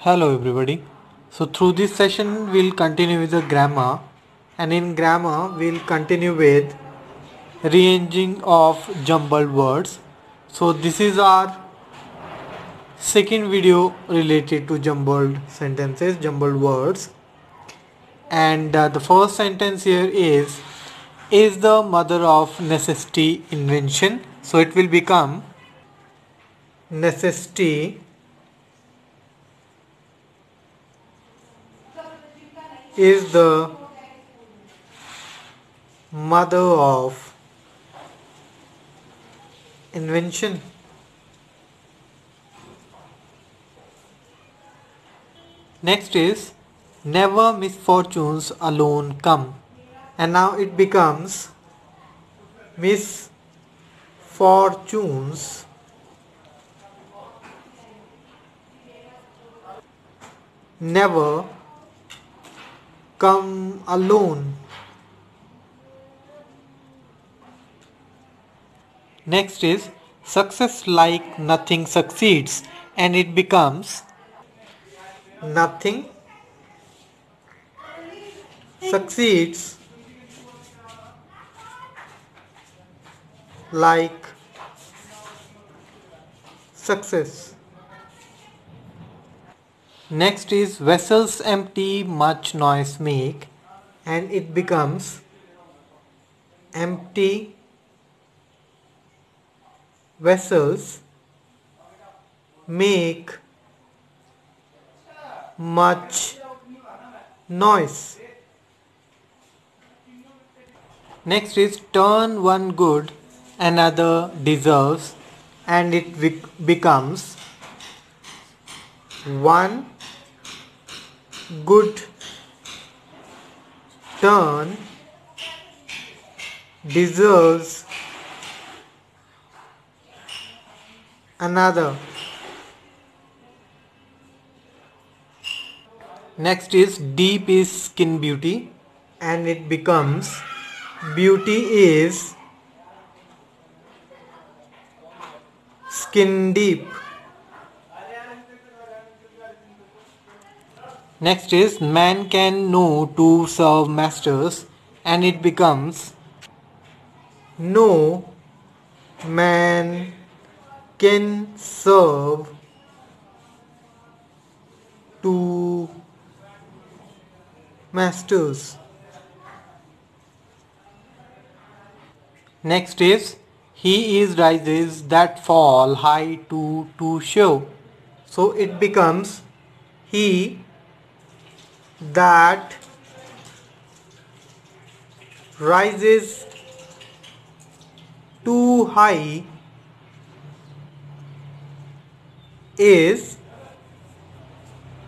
Hello everybody. So through this session we'll continue with the grammar, and in grammar we'll continue with rearranging of jumbled words. So this is our second video related to jumbled sentences, jumbled words. And the first sentence here is the mother of necessity invention. So it will become necessity is the mother of invention. Next is never misfortunes alone come, and now it becomes misfortunes never come alone. Next is success like nothing succeeds, and it becomes nothing succeeds like success. Next is vessels empty much noise make, and it becomes empty vessels make much noise. Next is turn one good another deserves, and it becomes one good turn deserves another. Next is deep is skin beauty, and it becomes beauty is skin deep. Next is man can know to serve masters, and it becomes no man can serve two masters. Next is he is rises that fall high to show. So it becomes he that rises too high is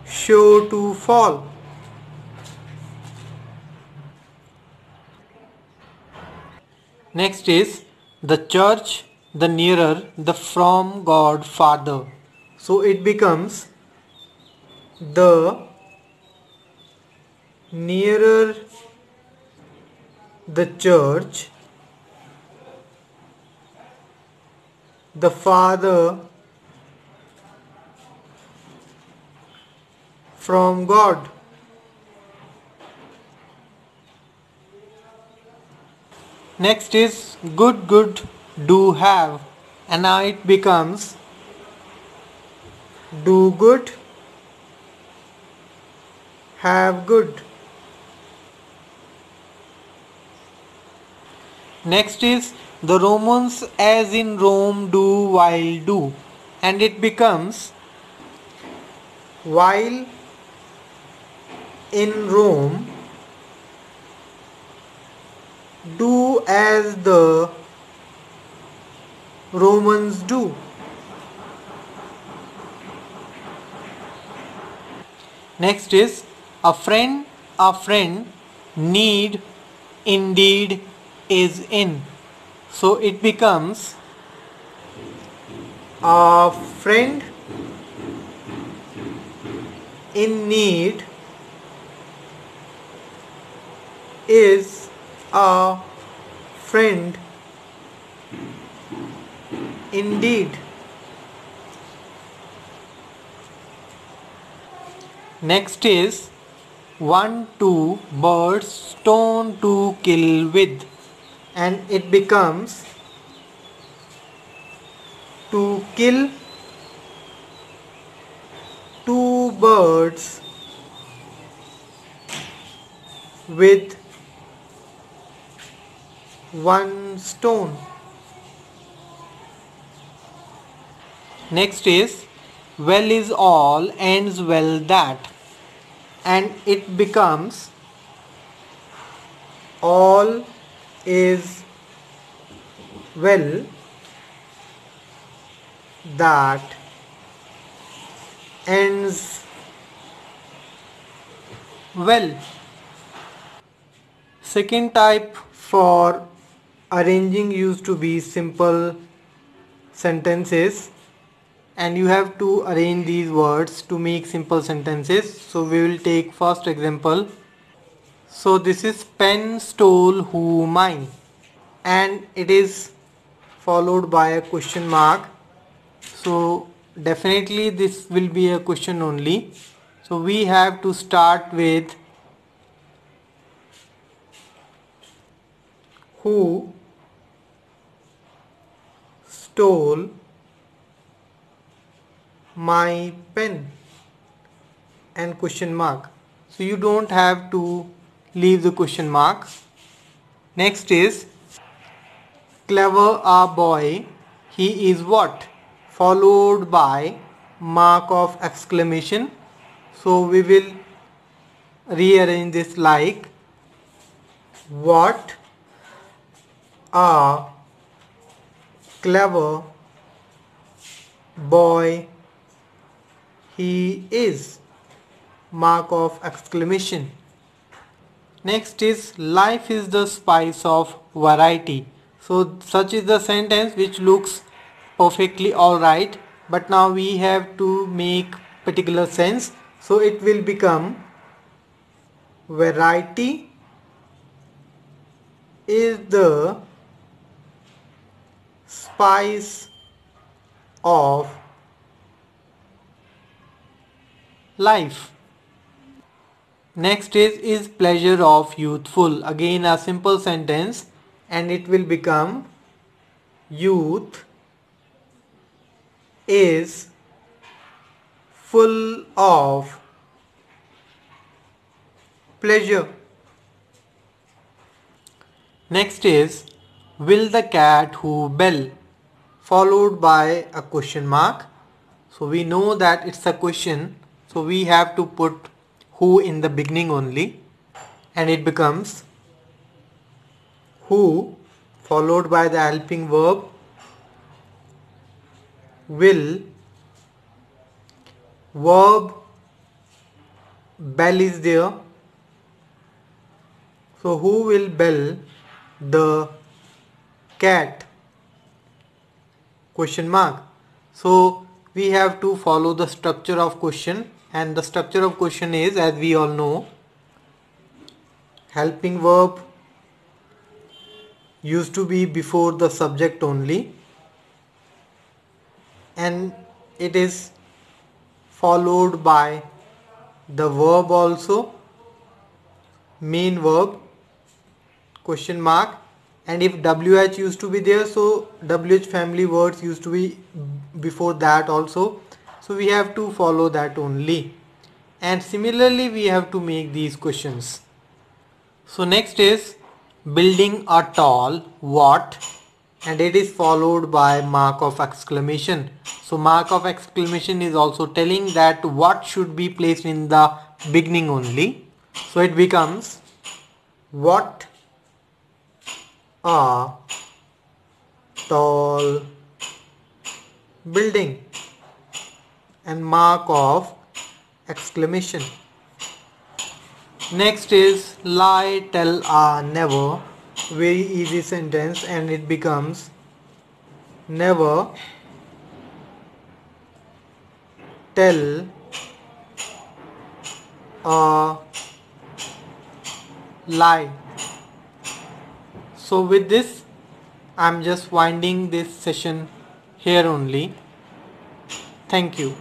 sure to fall. Next is the church, the nearer, the from God farther. So it becomes the nearer the church, the farther from God. Next is good do have, and now it becomes do good have good. Next is the Romans as in Rome do while do, and it becomes while in Rome do as the Romans do. Next is a friend need indeed is in. So it becomes a friend in need is a friend indeed. Next is one, two birds stone to kill with, and it becomes to kill two birds with one stone. Next is well is all ends well that, and it becomes all is well that ends well. Second type for arranging used to be simple sentences, and you have to arrange these words to make simple sentences. So we will take first example. So this is pen stole who mine, and it is followed by a question mark. So definitely this will be a question only. So we have to start with who stole my pen and question mark. So you don't have to leave the question mark. Next is clever a boy, he is what, followed by mark of exclamation. So we will rearrange this like what a clever boy he is, mark of exclamation. Next is life is the spice of variety. So such is the sentence which looks perfectly alright, but now we have to make particular sense. So it will become variety is the spice of life. Next is pleasure of youthful. Again a simple sentence, and it will become youth is full of pleasure. Next is will the cat who bell, followed by a question mark. So we know that it's a question, so we have to put who in the beginning only, and it becomes who followed by the helping verb will, verb bell is there. So who will bell the cat, question mark. So we have to follow the structure of question, and the structure of question is, as we all know, helping verb used to be before the subject only, and it is followed by the verb also, main verb, question mark, and if WH used to be there, so WH family words used to be before that also. So we have to follow that only, and similarly we have to make these questions. So next is building a tall what, and it is followed by mark of exclamation. So mark of exclamation is also telling that what should be placed in the beginning only. So it becomes what a tall building, and mark of exclamation. Next is lie tell a never, very easy sentence, and it becomes never tell a lie. So with this I'm just winding this session here only. Thank you.